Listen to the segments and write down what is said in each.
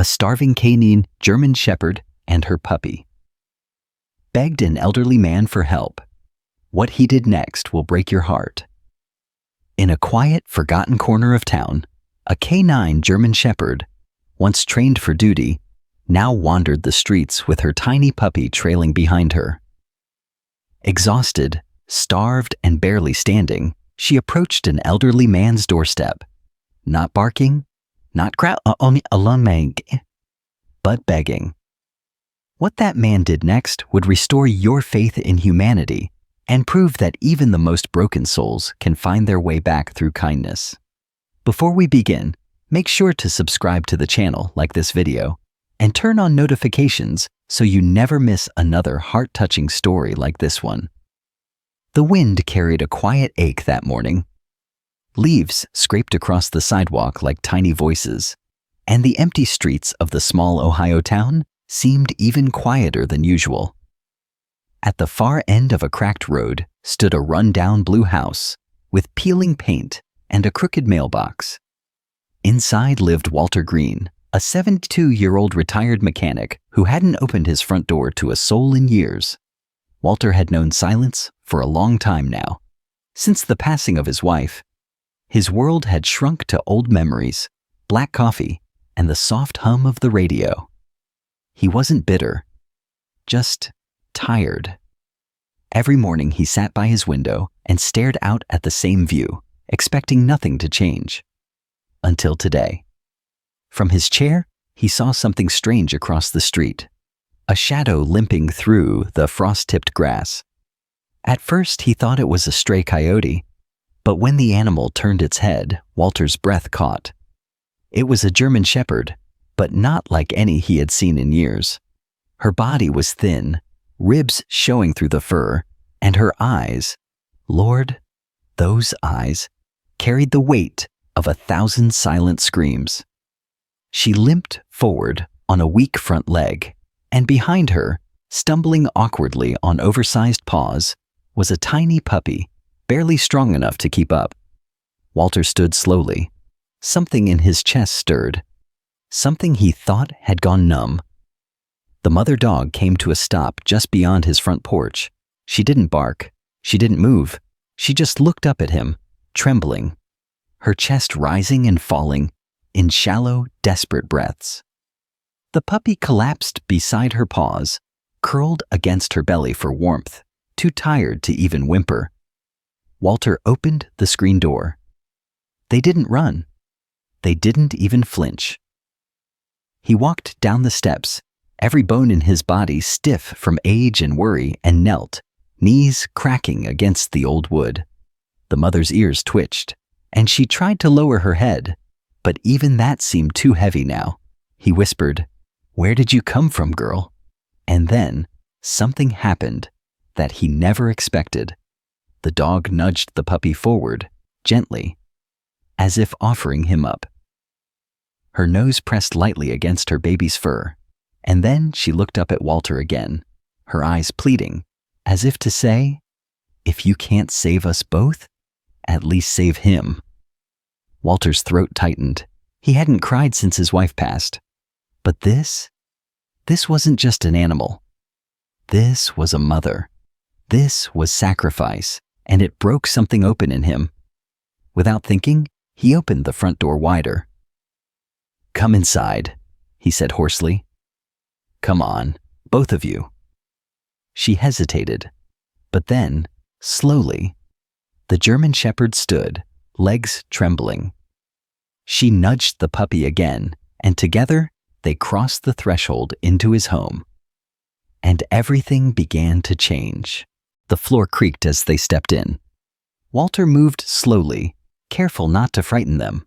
a starving canine German Shepherd and her puppy. Begged an elderly man for help. What he did next will break your heart. In a quiet, forgotten corner of town, a canine German Shepherd, once trained for duty, now wandered the streets with her tiny puppy trailing behind her. Exhausted, starved, and barely standing, she approached an elderly man's doorstep, not barking, not growling, but begging. What that man did next would restore your faith in humanity and prove that even the most broken souls can find their way back through kindness. Before we begin, make sure to subscribe to the channel, like this video, and turn on notifications so you never miss another heart-touching story like this one. The wind carried a quiet ache that morning. Leaves scraped across the sidewalk like tiny voices, and the empty streets of the small Ohio town seemed even quieter than usual. At the far end of a cracked road stood a run-down blue house with peeling paint and a crooked mailbox. Inside lived Walter Green, a 72-year-old retired mechanic who hadn't opened his front door to a soul in years. Walter had known silence for a long time now. Since the passing of his wife, his world had shrunk to old memories, black coffee, and the soft hum of the radio. He wasn't bitter, just tired. Every morning he sat by his window and stared out at the same view, expecting nothing to change. Until today. From his chair, he saw something strange across the street, a shadow limping through the frost-tipped grass. At first he thought it was a stray coyote, but when the animal turned its head, Walter's breath caught. It was a German Shepherd, but not like any he had seen in years. Her body was thin, ribs showing through the fur, and her eyes, Lord, those eyes, carried the weight of 1,000 silent screams. She limped forward on a weak front leg, and behind her, stumbling awkwardly on oversized paws, was a tiny puppy, barely strong enough to keep up. Walter stood slowly. Something in his chest stirred. Something he thought had gone numb. The mother dog came to a stop just beyond his front porch. She didn't bark. She didn't move. She just looked up at him, trembling, her chest rising and falling in shallow, desperate breaths. The puppy collapsed beside her paws, curled against her belly for warmth, too tired to even whimper. Walter opened the screen door. They didn't run. They didn't even flinch. He walked down the steps, every bone in his body stiff from age and worry, and knelt, knees cracking against the old wood. The mother's ears twitched, and she tried to lower her head, but even that seemed too heavy now. He whispered, "Where did you come from, girl?" And then something happened that he never expected. The dog nudged the puppy forward, gently, as if offering him up. Her nose pressed lightly against her baby's fur, and then she looked up at Walter again, her eyes pleading, as if to say, "If you can't save us both, at least save him." Walter's throat tightened. He hadn't cried since his wife passed. But this wasn't just an animal. This was a mother. This was sacrifice, and it broke something open in him. Without thinking, he opened the front door wider. "Come inside," he said hoarsely. "Come on, both of you." She hesitated, but then, slowly, the German Shepherd stood, legs trembling. She nudged the puppy again, and together they crossed the threshold into his home. And everything began to change. The floor creaked as they stepped in. Walter moved slowly, careful not to frighten them.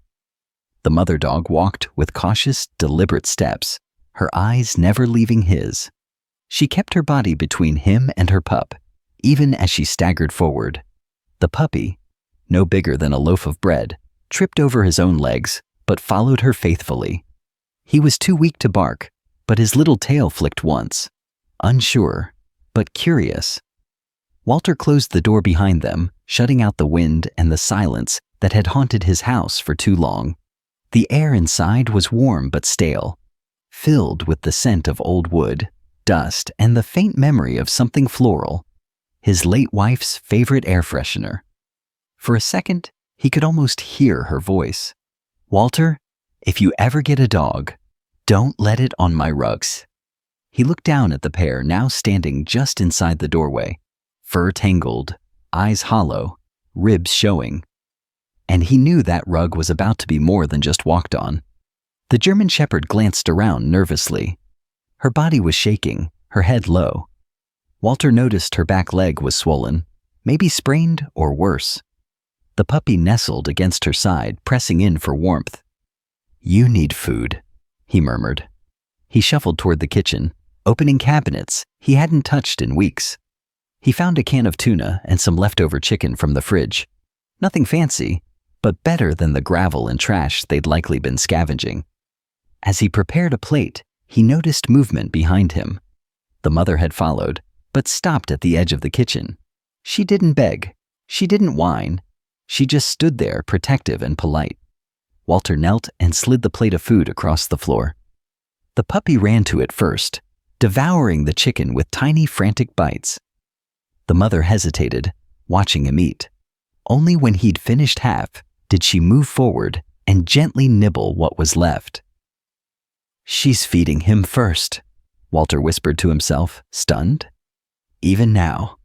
The mother dog walked with cautious, deliberate steps, her eyes never leaving his. She kept her body between him and her pup, even as she staggered forward. The puppy, no bigger than a loaf of bread, tripped over his own legs, but followed her faithfully. He was too weak to bark, but his little tail flicked once, unsure, but curious. Walter closed the door behind them, shutting out the wind and the silence that had haunted his house for too long. The air inside was warm but stale, filled with the scent of old wood, dust, and the faint memory of something floral, his late wife's favorite air freshener. For a second, he could almost hear her voice. "Walter, if you ever get a dog, don't let it on my rugs." He looked down at the pair now standing just inside the doorway, fur tangled, eyes hollow, ribs showing. And he knew that rug was about to be more than just walked on. The German Shepherd glanced around nervously. Her body was shaking, her head low. Walter noticed her back leg was swollen, maybe sprained or worse. The puppy nestled against her side, pressing in for warmth. "You need food," he murmured. He shuffled toward the kitchen, opening cabinets he hadn't touched in weeks. He found a can of tuna and some leftover chicken from the fridge. Nothing fancy, but better than the gravel and trash they'd likely been scavenging. As he prepared a plate, he noticed movement behind him. The mother had followed, but stopped at the edge of the kitchen. She didn't beg. She didn't whine. She just stood there, protective and polite. Walter knelt and slid the plate of food across the floor. The puppy ran to it first, devouring the chicken with tiny, frantic bites. The mother hesitated, watching him eat. Only when he'd finished half did she move forward and gently nibble what was left. "She's feeding him first," Walter whispered to himself, stunned. Even now.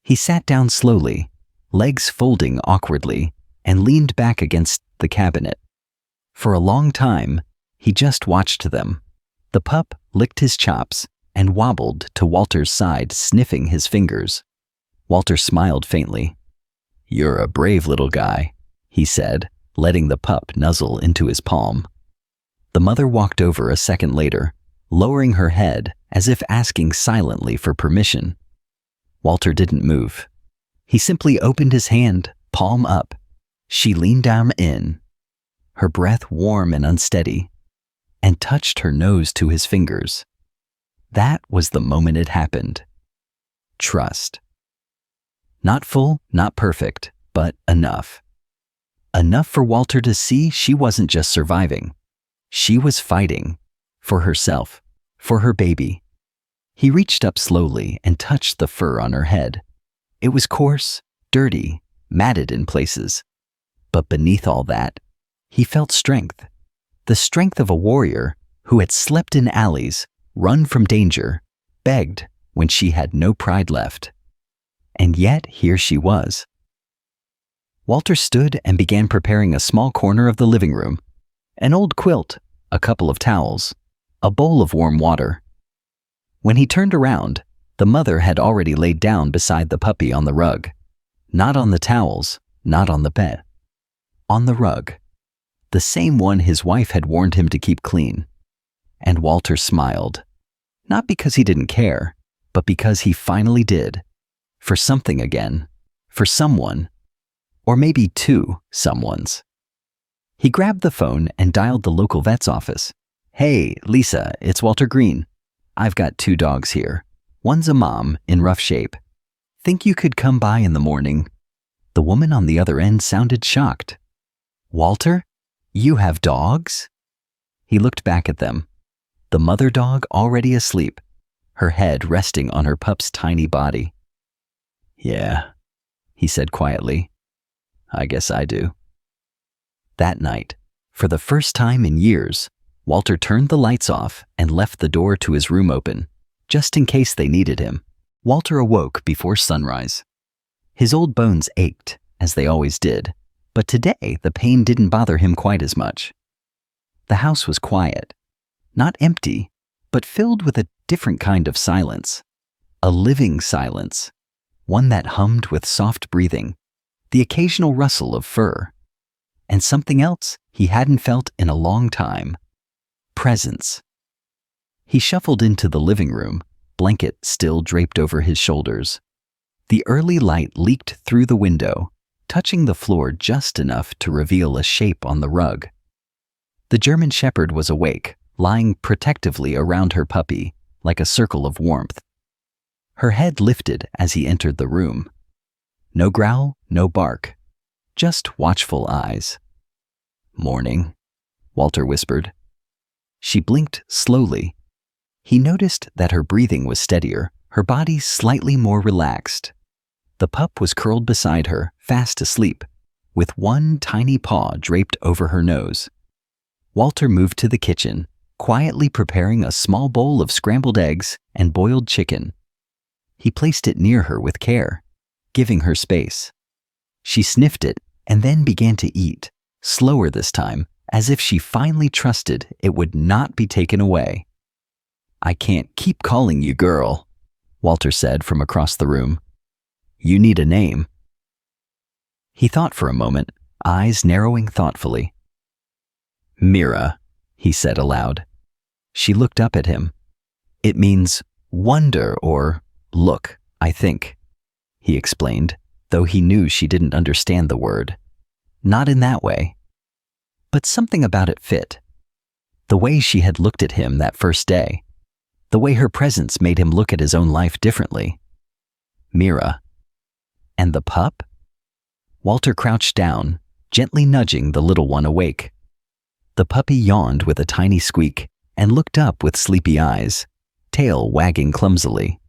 He sat down slowly, legs folding awkwardly, and leaned back against the cabinet. For a long time, he just watched them. The pup licked his chops and wobbled to Walter's side, sniffing his fingers. Walter smiled faintly. "You're a brave little guy," he said, letting the pup nuzzle into his palm. The mother walked over a second later, lowering her head as if asking silently for permission. Walter didn't move. He simply opened his hand, palm up. She leaned down in, her breath warm and unsteady, and touched her nose to his fingers. That was the moment it happened. Trust. Not full, not perfect, but enough. Enough for Walter to see she wasn't just surviving. She was fighting. For herself. For her baby. He reached up slowly and touched the fur on her head. It was coarse, dirty, matted in places. But beneath all that, he felt strength. The strength of a warrior who had slept in alleys, run from danger, begged when she had no pride left. And yet here she was. Walter stood and began preparing a small corner of the living room. An old quilt, a couple of towels, a bowl of warm water. When he turned around, the mother had already laid down beside the puppy on the rug. Not on the towels, not on the bed. On the rug. The same one his wife had warned him to keep clean. And Walter smiled. Not because he didn't care, but because he finally did. For something again. For someone. Or maybe two someones. He grabbed the phone and dialed the local vet's office. "Hey, Lisa, it's Walter Green. I've got 2 dogs here. One's a mom, in rough shape. Think you could come by in the morning?" The woman on the other end sounded shocked. "Walter, you have dogs?" He looked back at them. The mother dog already asleep, her head resting on her pup's tiny body. "Yeah," he said quietly. "I guess I do." That night, for the first time in years, Walter turned the lights off and left the door to his room open, just in case they needed him. Walter awoke before sunrise. His old bones ached, as they always did, but today the pain didn't bother him quite as much. The house was quiet, not empty, but filled with a different kind of silence. A living silence, one that hummed with soft breathing, the occasional rustle of fur, and something else he hadn't felt in a long time. Presence. He shuffled into the living room, blanket still draped over his shoulders. The early light leaked through the window, touching the floor just enough to reveal a shape on the rug. The German Shepherd was awake, lying protectively around her puppy, like a circle of warmth. Her head lifted as he entered the room. No growl, no bark, just watchful eyes. "Morning," Walter whispered. She blinked slowly. He noticed that her breathing was steadier, her body slightly more relaxed. The pup was curled beside her, fast asleep, with one tiny paw draped over her nose. Walter moved to the kitchen, quietly preparing a small bowl of scrambled eggs and boiled chicken. He placed it near her with care, giving her space. She sniffed it and then began to eat, slower this time, as if she finally trusted it would not be taken away. "I can't keep calling you girl," Walter said from across the room. "You need a name." He thought for a moment, eyes narrowing thoughtfully. "Mira," he said aloud. She looked up at him. "It means wonder or look, I think," he explained, though he knew she didn't understand the word. Not in that way. But something about it fit. The way she had looked at him that first day. The way her presence made him look at his own life differently. Mira. And the pup? Walter crouched down, gently nudging the little one awake. The puppy yawned with a tiny squeak and looked up with sleepy eyes, tail wagging clumsily.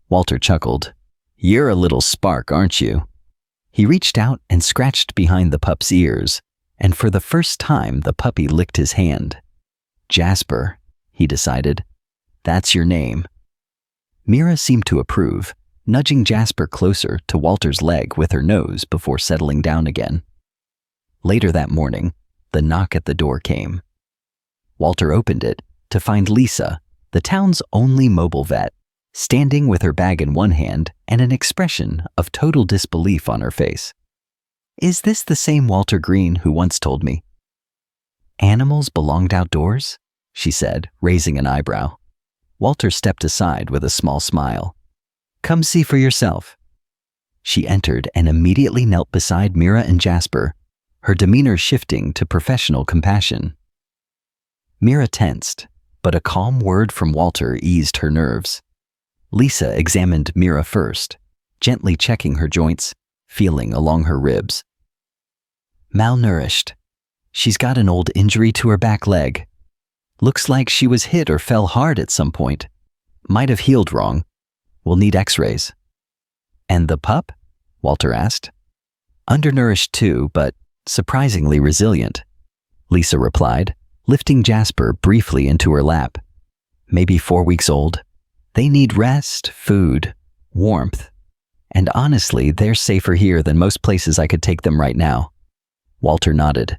Walter chuckled. "You're a little spark, aren't you?" He reached out and scratched behind the pup's ears, and for the first time the puppy licked his hand. "Jasper," he decided. "That's your name." Mira seemed to approve, nudging Jasper closer to Walter's leg with her nose before settling down again. Later that morning, the knock at the door came. Walter opened it to find Lisa, the town's only mobile vet, standing with her bag in one hand and an expression of total disbelief on her face. "Is this the same Walter Green who once told me?" "Animals belonged outdoors?" she said, raising an eyebrow. Walter stepped aside with a small smile. "Come see for yourself." She entered and immediately knelt beside Mira and Jasper, her demeanor shifting to professional compassion. Mira tensed, but a calm word from Walter eased her nerves. Lisa examined Mira first, gently checking her joints, feeling along her ribs. "Malnourished. She's got an old injury to her back leg. Looks like she was hit or fell hard at some point. Might have healed wrong. We'll need x-rays." "And the pup?" Walter asked. "Undernourished too, but surprisingly resilient," Lisa replied, lifting Jasper briefly into her lap. "Maybe 4 weeks old. They need rest, food, warmth, and honestly, they're safer here than most places I could take them right now." Walter nodded.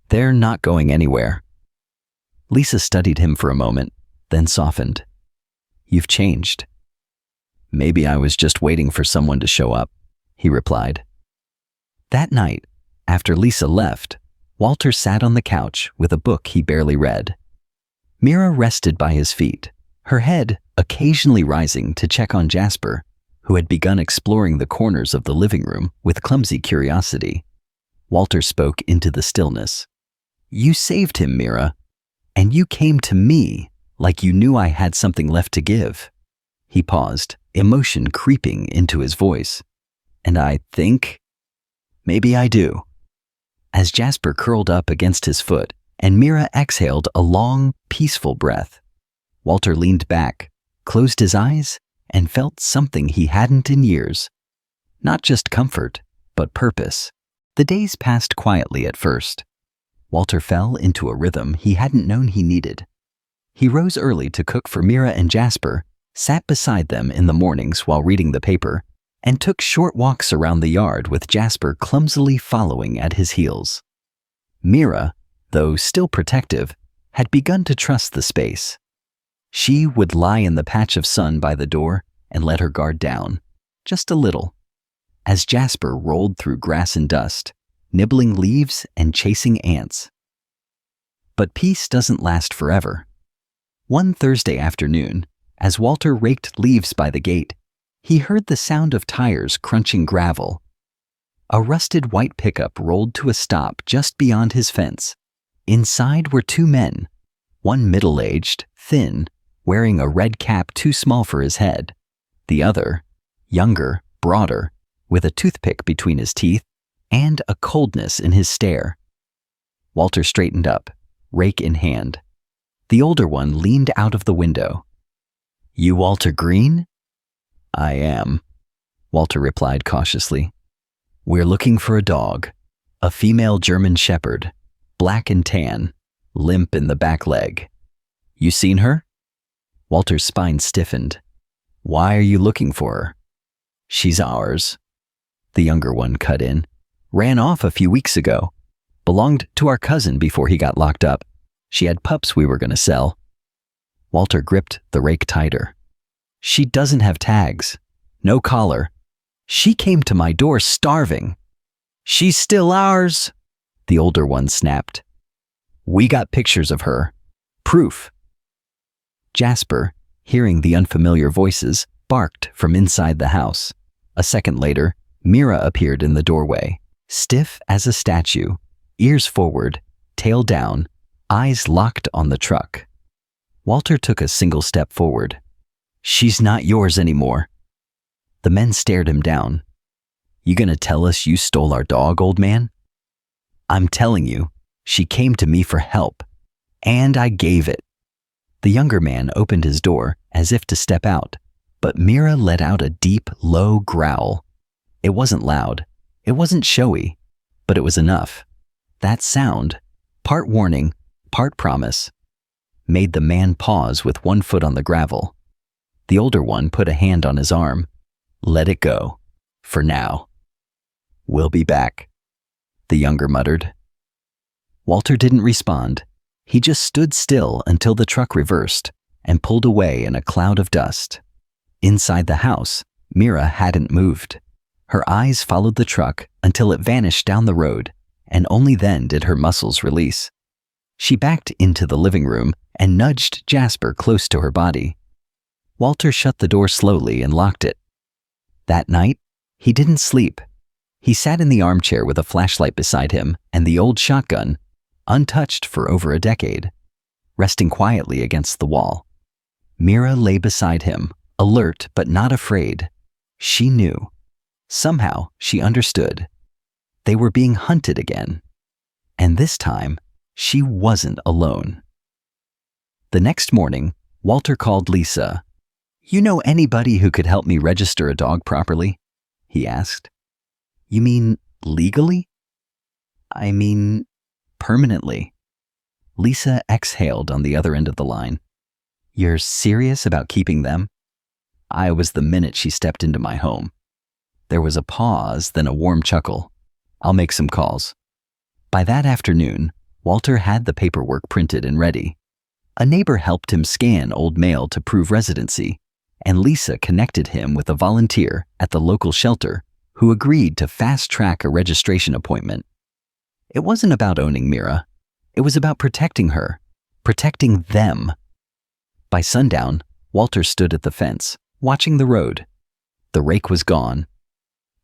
"They're not going anywhere." Lisa studied him for a moment, then softened. "You've changed." "Maybe I was just waiting for someone to show up," he replied. That night, after Lisa left, Walter sat on the couch with a book he barely read. Mira rested by his feet, her head occasionally rising to check on Jasper, who had begun exploring the corners of the living room with clumsy curiosity. Walter spoke into the stillness. "You saved him, Mira, and you came to me like you knew I had something left to give." He paused, emotion creeping into his voice. "And I think maybe I do." As Jasper curled up against his foot and Mira exhaled a long, peaceful breath, Walter leaned back, closed his eyes, and felt something he hadn't in years. Not just comfort, but purpose. The days passed quietly at first. Walter fell into a rhythm he hadn't known he needed. He rose early to cook for Mira and Jasper, sat beside them in the mornings while reading the paper, and took short walks around the yard with Jasper clumsily following at his heels. Mira, though still protective, had begun to trust the space. She would lie in the patch of sun by the door and let her guard down, just a little, as Jasper rolled through grass and dust, nibbling leaves and chasing ants. But peace doesn't last forever. One Thursday afternoon, as Walter raked leaves by the gate, he heard the sound of tires crunching gravel. A rusted white pickup rolled to a stop just beyond his fence. Inside were 2 men, one middle-aged, thin, wearing a red cap too small for his head, the other, younger, broader, with a toothpick between his teeth and a coldness in his stare. Walter straightened up, rake in hand. The older one leaned out of the window. You Walter Green? I am, Walter replied cautiously. We're looking for a dog, a female German Shepherd, black and tan, limp in the back leg. You seen her? Walter's spine stiffened. Why are you looking for her? She's ours. The younger one cut in. Ran off a few weeks ago. Belonged to our cousin before he got locked up. She had pups we were going to sell. Walter gripped the rake tighter. She doesn't have tags. No collar. She came to my door starving. She's still ours, the older one snapped. We got pictures of her. Proof. Jasper, hearing the unfamiliar voices, barked from inside the house. A second later, Mira appeared in the doorway, stiff as a statue, ears forward, tail down, eyes locked on the truck. Walter took a single step forward. She's not yours anymore. The men stared him down. You gonna tell us you stole our dog, old man? I'm telling you, she came to me for help, and I gave it. The younger man opened his door as if to step out, but Mira let out a deep, low growl. It wasn't loud, it wasn't showy, but it was enough. That sound, part warning, part promise, made the man pause with one foot on the gravel. The older one put a hand on his arm. Let it go, for now. We'll be back, the younger muttered. Walter didn't respond. He just stood still until the truck reversed and pulled away in a cloud of dust. Inside the house, Mira hadn't moved. Her eyes followed the truck until it vanished down the road, and only then did her muscles release. She backed into the living room and nudged Jasper close to her body. Walter shut the door slowly and locked it. That night, he didn't sleep. He sat in the armchair with a flashlight beside him and the old shotgun, untouched for over a decade, resting quietly against the wall. Mira lay beside him, alert but not afraid. She knew. Somehow, she understood. They were being hunted again. And this time, she wasn't alone. The next morning, Walter called Lisa. You know anybody who could help me register a dog properly? He asked. You mean legally? I mean permanently. Lisa exhaled on the other end of the line. You're serious about keeping them? I was the minute she stepped into my home. There was a pause, then a warm chuckle. I'll make some calls. By that afternoon, Walter had the paperwork printed and ready. A neighbor helped him scan old mail to prove residency, and Lisa connected him with a volunteer at the local shelter who agreed to fast-track a registration appointment. It wasn't about owning Mira. It was about protecting her, protecting them. By sundown, Walter stood at the fence, watching the road. The rake was gone.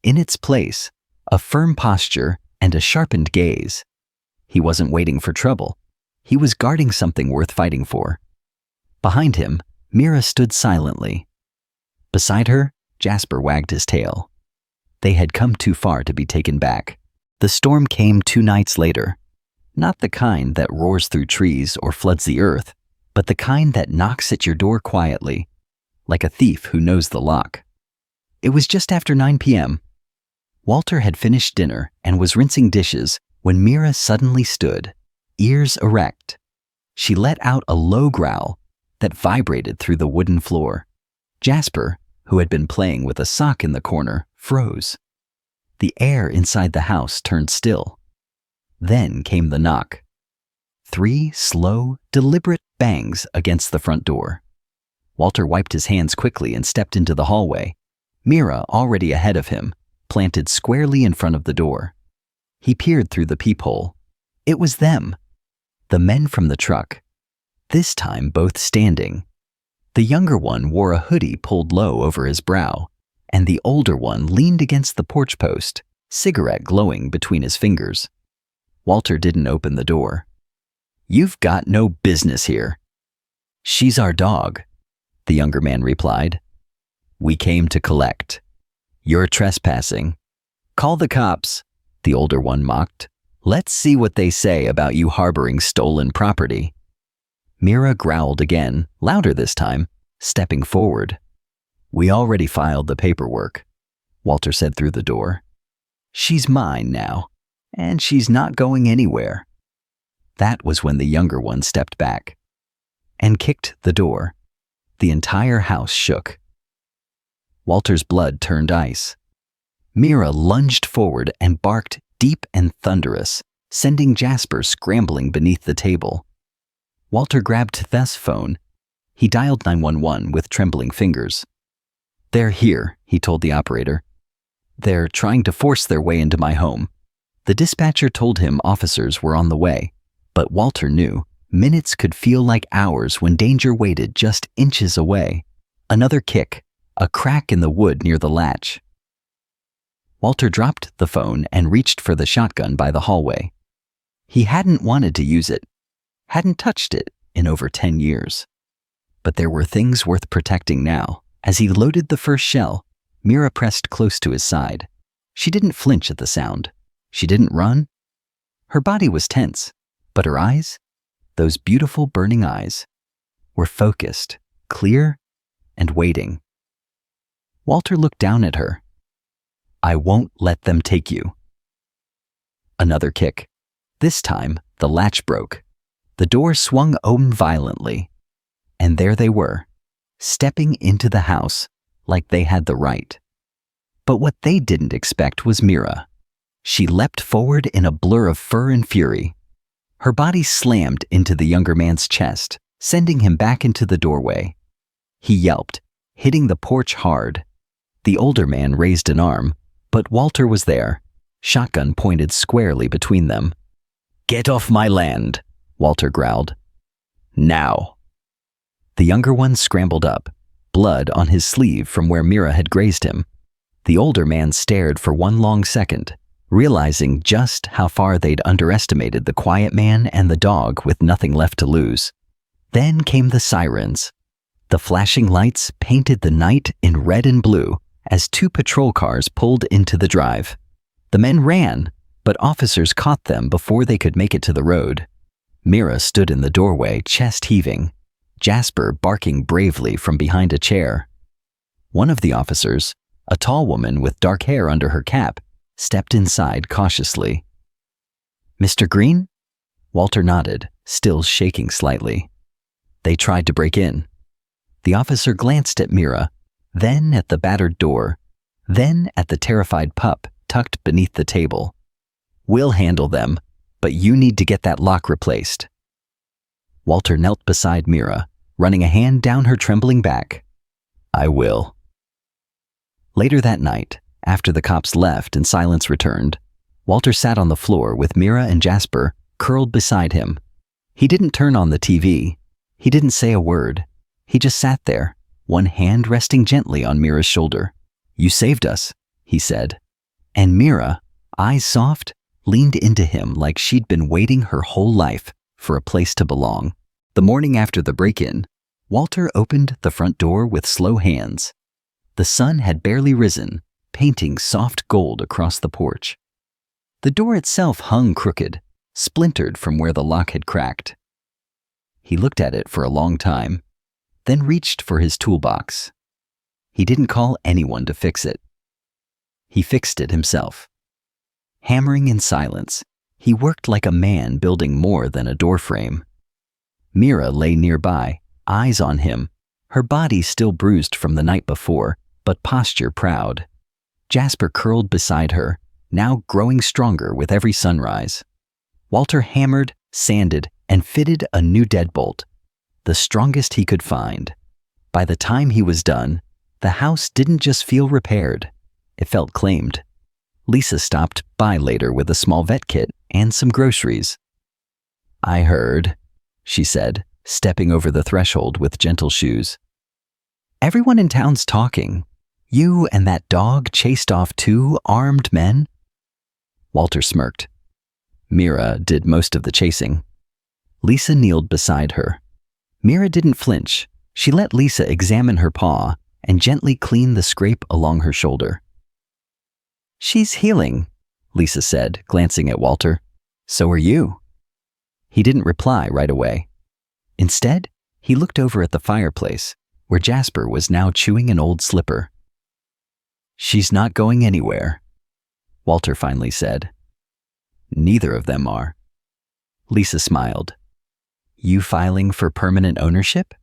In its place, a firm posture and a sharpened gaze. He wasn't waiting for trouble. He was guarding something worth fighting for. Behind him, Mira stood silently. Beside her, Jasper wagged his tail. They had come too far to be taken back. The storm came 2 nights later. Not the kind that roars through trees or floods the earth, but the kind that knocks at your door quietly, like a thief who knows the lock. It was just after 9 p.m. Walter had finished dinner and was rinsing dishes when Mira suddenly stood, ears erect. She let out a low growl that vibrated through the wooden floor. Jasper, who had been playing with a sock in the corner, froze. The air inside the house turned still. Then came the knock. 3 slow, deliberate bangs against the front door. Walter wiped his hands quickly and stepped into the hallway. Mira, already ahead of him, planted squarely in front of the door. He peered through the peephole. It was them. The men from the truck. This time both standing. The younger one wore a hoodie pulled low over his brow, and the older one leaned against the porch post, cigarette glowing between his fingers. Walter didn't open the door. You've got no business here. She's our dog, the younger man replied. We came to collect. You're trespassing. Call the cops, the older one mocked. Let's see what they say about you harboring stolen property. Mira growled again, louder this time, stepping forward. "We already filed the paperwork," Walter said through the door. "She's mine now, and she's not going anywhere." That was when the younger one stepped back and kicked the door. The entire house shook. Walter's blood turned ice. Mira lunged forward and barked deep and thunderous, sending Jasper scrambling beneath the table. Walter grabbed Theth's phone. He dialed 911 with trembling fingers. "They're here," he told the operator. "They're trying to force their way into my home." The dispatcher told him officers were on the way, but Walter knew minutes could feel like hours when danger waited just inches away. Another kick, a crack in the wood near the latch. Walter dropped the phone and reached for the shotgun by the hallway. He hadn't wanted to use it, hadn't touched it in over 10 years. But there were things worth protecting now. As he loaded the first shell, Mira pressed close to his side. She didn't flinch at the sound. She didn't run. Her body was tense, but her eyes, those beautiful burning eyes, were focused, clear, and waiting. Walter looked down at her. "I won't let them take you." Another kick. This time, the latch broke. The door swung open violently. And there they were, stepping into the house like they had the right. But what they didn't expect was Mira. She leapt forward in a blur of fur and fury. Her body slammed into the younger man's chest, sending him back into the doorway. He yelped, hitting the porch hard. The older man raised an arm, but Walter was there, shotgun pointed squarely between them. "Get off my land," Walter growled. "Now." The younger one scrambled up, blood on his sleeve from where Mira had grazed him. The older man stared for one long second, realizing just how far they'd underestimated the quiet man and the dog with nothing left to lose. Then came the sirens. The flashing lights painted the night in red and blue as two patrol cars pulled into the drive. The men ran, but officers caught them before they could make it to the road. Mira stood in the doorway, chest heaving, Jasper barking bravely from behind a chair. One of the officers, a tall woman with dark hair under her cap, stepped inside cautiously. "Mr. Green?" Walter nodded, still shaking slightly. "They tried to break in." The officer glanced at Mira, then at the battered door, then at the terrified pup tucked beneath the table. "We'll handle them, but you need to get that lock replaced." Walter knelt beside Mira, running a hand down her trembling back. "I will." Later that night, after the cops left and silence returned, Walter sat on the floor with Mira and Jasper curled beside him. He didn't turn on the TV. He didn't say a word. He just sat there, one hand resting gently on Mira's shoulder. "You saved us," he said. And Mira, eyes soft, leaned into him like she'd been waiting her whole life for a place to belong. The morning after the break-in, Walter opened the front door with slow hands. The sun had barely risen, painting soft gold across the porch. The door itself hung crooked, splintered from where the lock had cracked. He looked at it for a long time, then reached for his toolbox. He didn't call anyone to fix it. He fixed it himself. Hammering in silence, he worked like a man building more than a doorframe. Mira lay nearby, eyes on him, her body still bruised from the night before, but posture proud. Jasper curled beside her, now growing stronger with every sunrise. Walter hammered, sanded, and fitted a new deadbolt, the strongest he could find. By the time he was done, the house didn't just feel repaired, it felt claimed. Lisa stopped by later with a small vet kit and some groceries. "I heard," she said, stepping over the threshold with gentle shoes. "Everyone in town's talking. You and that dog chased off 2 armed men?" Walter smirked. Mira did most of the chasing. Lisa kneeled beside her. Mira didn't flinch. She let Lisa examine her paw and gently clean the scrape along her shoulder. "She's healing," Lisa said, glancing at Walter. "So are you." He didn't reply right away. Instead, he looked over at the fireplace, where Jasper was now chewing an old slipper. "She's not going anywhere," Walter finally said. "Neither of them are." Lisa smiled. "You filing for permanent ownership?"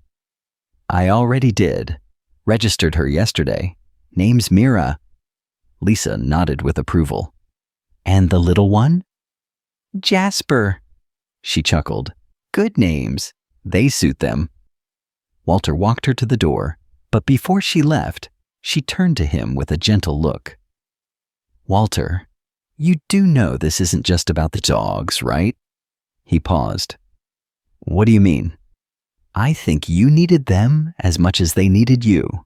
"I already did. Registered her yesterday. Name's Mira." Lisa nodded with approval. "And the little one?" "Jasper," she chuckled. "Good names. They suit them." Walter walked her to the door, but before she left, she turned to him with a gentle look. "Walter, you do know this isn't just about the dogs, right?" He paused. "What do you mean?" "I think you needed them as much as they needed you."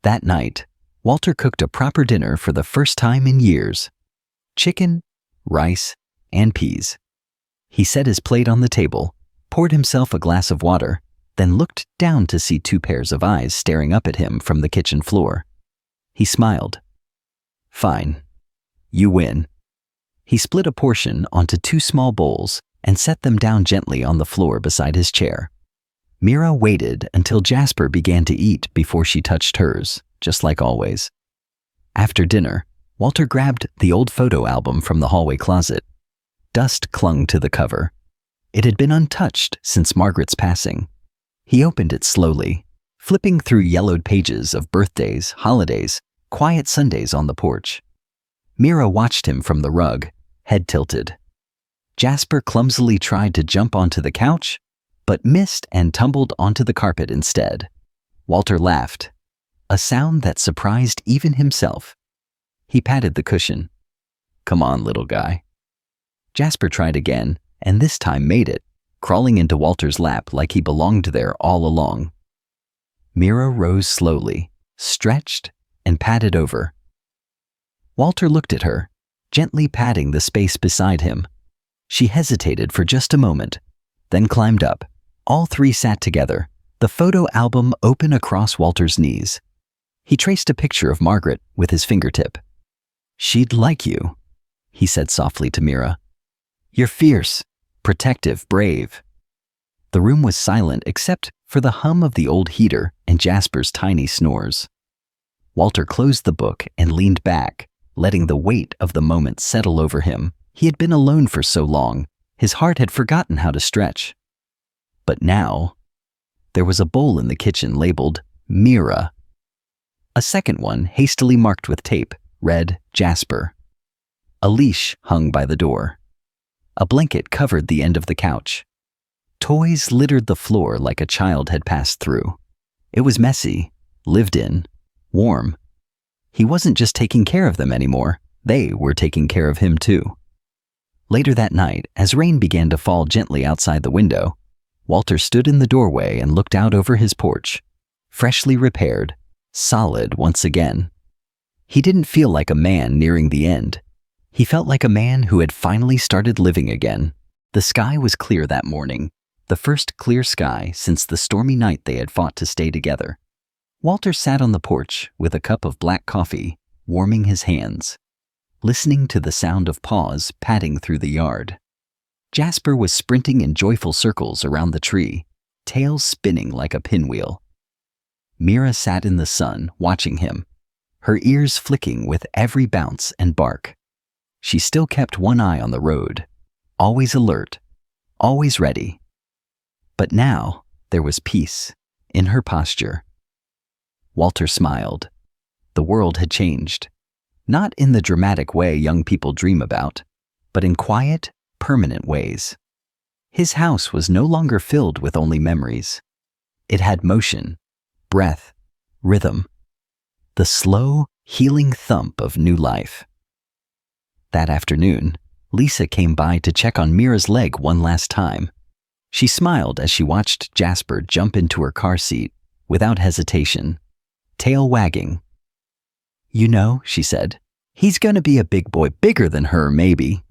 That night, Walter cooked a proper dinner for the first time in years. Chicken, rice, and peas. He set his plate on the table, poured himself a glass of water, then looked down to see two pairs of eyes staring up at him from the kitchen floor. He smiled. "Fine. You win." He split a portion onto two small bowls and set them down gently on the floor beside his chair. Mira waited until Jasper began to eat before she touched hers, just like always. After dinner, Walter grabbed the old photo album from the hallway closet. Dust clung to the cover. It had been untouched since Margaret's passing. He opened it slowly, flipping through yellowed pages of birthdays, holidays, quiet Sundays on the porch. Mira watched him from the rug, head tilted. Jasper clumsily tried to jump onto the couch, but missed and tumbled onto the carpet instead. Walter laughed, a sound that surprised even himself. He patted the cushion. "Come on, little guy." Jasper tried again, and this time made it, crawling into Walter's lap like he belonged there all along. Mira rose slowly, stretched, and padded over. Walter looked at her, gently patting the space beside him. She hesitated for just a moment, then climbed up. All three sat together, the photo album open across Walter's knees. He traced a picture of Margaret with his fingertip. "She'd like you," he said softly to Mira. "You're fierce, protective, brave." The room was silent except for the hum of the old heater and Jasper's tiny snores. Walter closed the book and leaned back, letting the weight of the moment settle over him. He had been alone for so long, his heart had forgotten how to stretch. But now, there was a bowl in the kitchen labeled Mira. A second one, hastily marked with tape, read Jasper. A leash hung by the door. A blanket covered the end of the couch. Toys littered the floor like a child had passed through. It was messy, lived in, warm. He wasn't just taking care of them anymore, they were taking care of him too. Later that night, as rain began to fall gently outside the window, Walter stood in the doorway and looked out over his porch, freshly repaired, solid once again. He didn't feel like a man nearing the end. He felt like a man who had finally started living again. The sky was clear that morning, the first clear sky since the stormy night they had fought to stay together. Walter sat on the porch with a cup of black coffee, warming his hands, listening to the sound of paws padding through the yard. Jasper was sprinting in joyful circles around the tree, tail spinning like a pinwheel. Mira sat in the sun, watching him, her ears flicking with every bounce and bark. She still kept one eye on the road, always alert, always ready. But now there was peace in her posture. Walter smiled. The world had changed, not in the dramatic way young people dream about, but in quiet, permanent ways. His house was no longer filled with only memories. It had motion, breath, rhythm, the slow, healing thump of new life. That afternoon, Lisa came by to check on Mira's leg one last time. She smiled as she watched Jasper jump into her car seat without hesitation, tail wagging. "You know," she said, "he's gonna be a big boy, bigger than her, maybe."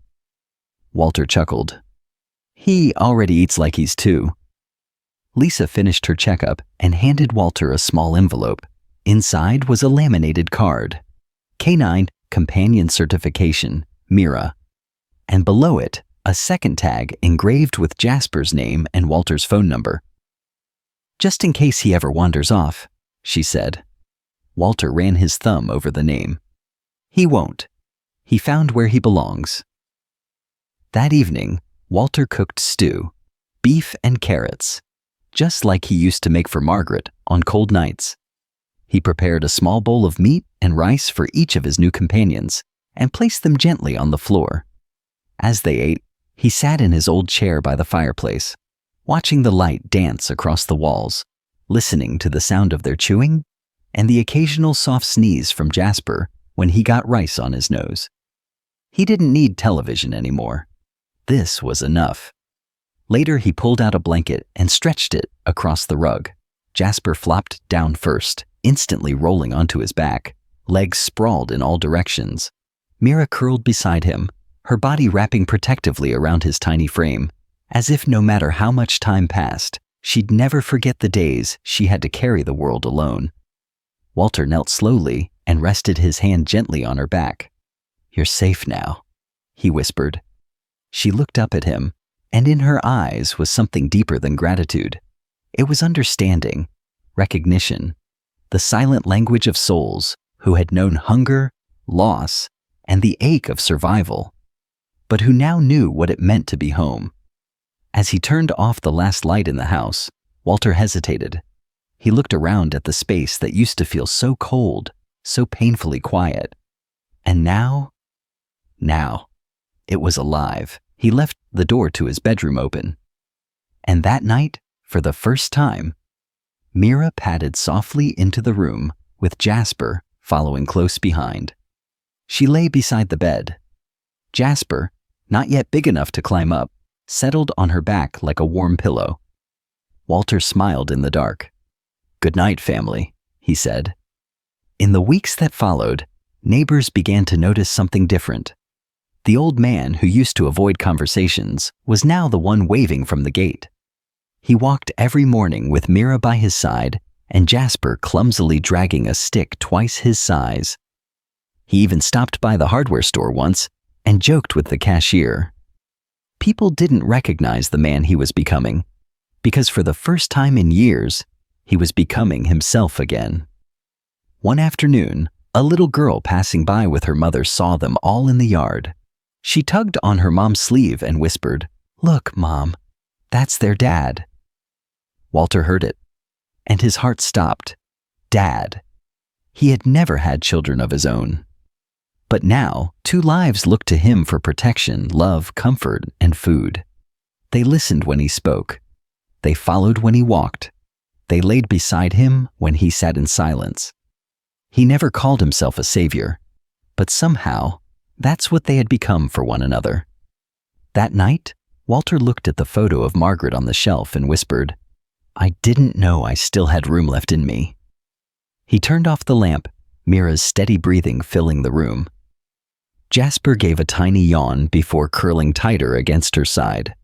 Walter chuckled. "He already eats like he's 2. Lisa finished her checkup and handed Walter a small envelope. Inside was a laminated card. Canine Companion Certification, Mira. And below it, a second tag engraved with Jasper's name and Walter's phone number. "Just in case he ever wanders off," she said. Walter ran his thumb over the name. "He won't. He found where he belongs." That evening, Walter cooked stew, beef and carrots, just like he used to make for Margaret on cold nights. He prepared a small bowl of meat and rice for each of his new companions and placed them gently on the floor. As they ate, he sat in his old chair by the fireplace, watching the light dance across the walls, listening to the sound of their chewing and the occasional soft sneeze from Jasper when he got rice on his nose. He didn't need television anymore. This was enough. Later, he pulled out a blanket and stretched it across the rug. Jasper flopped down first, instantly rolling onto his back, legs sprawled in all directions. Mira curled beside him, her body wrapping protectively around his tiny frame, as if no matter how much time passed, she'd never forget the days she had to carry the world alone. Walter knelt slowly and rested his hand gently on her back. "You're safe now," he whispered. She looked up at him, and in her eyes was something deeper than gratitude. It was understanding, recognition, the silent language of souls who had known hunger, loss, and the ache of survival, but who now knew what it meant to be home. As he turned off the last light in the house, Walter hesitated. He looked around at the space that used to feel so cold, so painfully quiet. And now, it was alive. He left the door to his bedroom open. And that night, for the first time, Mira padded softly into the room with Jasper following close behind. She lay beside the bed. Jasper, not yet big enough to climb up, settled on her back like a warm pillow. Walter smiled in the dark. "Good night, family," he said. In the weeks that followed, neighbors began to notice something different. The old man who used to avoid conversations was now the one waving from the gate. He walked every morning with Mira by his side and Jasper clumsily dragging a stick twice his size. He even stopped by the hardware store once and joked with the cashier. People didn't recognize the man he was becoming, because for the first time in years, he was becoming himself again. One afternoon, a little girl passing by with her mother saw them all in the yard. She tugged on her mom's sleeve and whispered, "Look, Mom, that's their dad." Walter heard it, and his heart stopped. Dad. He had never had children of his own. But now, two lives looked to him for protection, love, comfort, and food. They listened when he spoke. They followed when he walked. They laid beside him when he sat in silence. He never called himself a savior, but somehow, that's what they had become for one another. That night, Walter looked at the photo of Margaret on the shelf and whispered, "I didn't know I still had room left in me." He turned off the lamp, Mira's steady breathing filling the room. Jasper gave a tiny yawn before curling tighter against her side.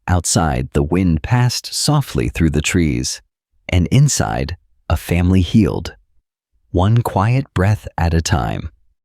Outside, the wind passed softly through the trees, and inside, a family healed, one quiet breath at a time.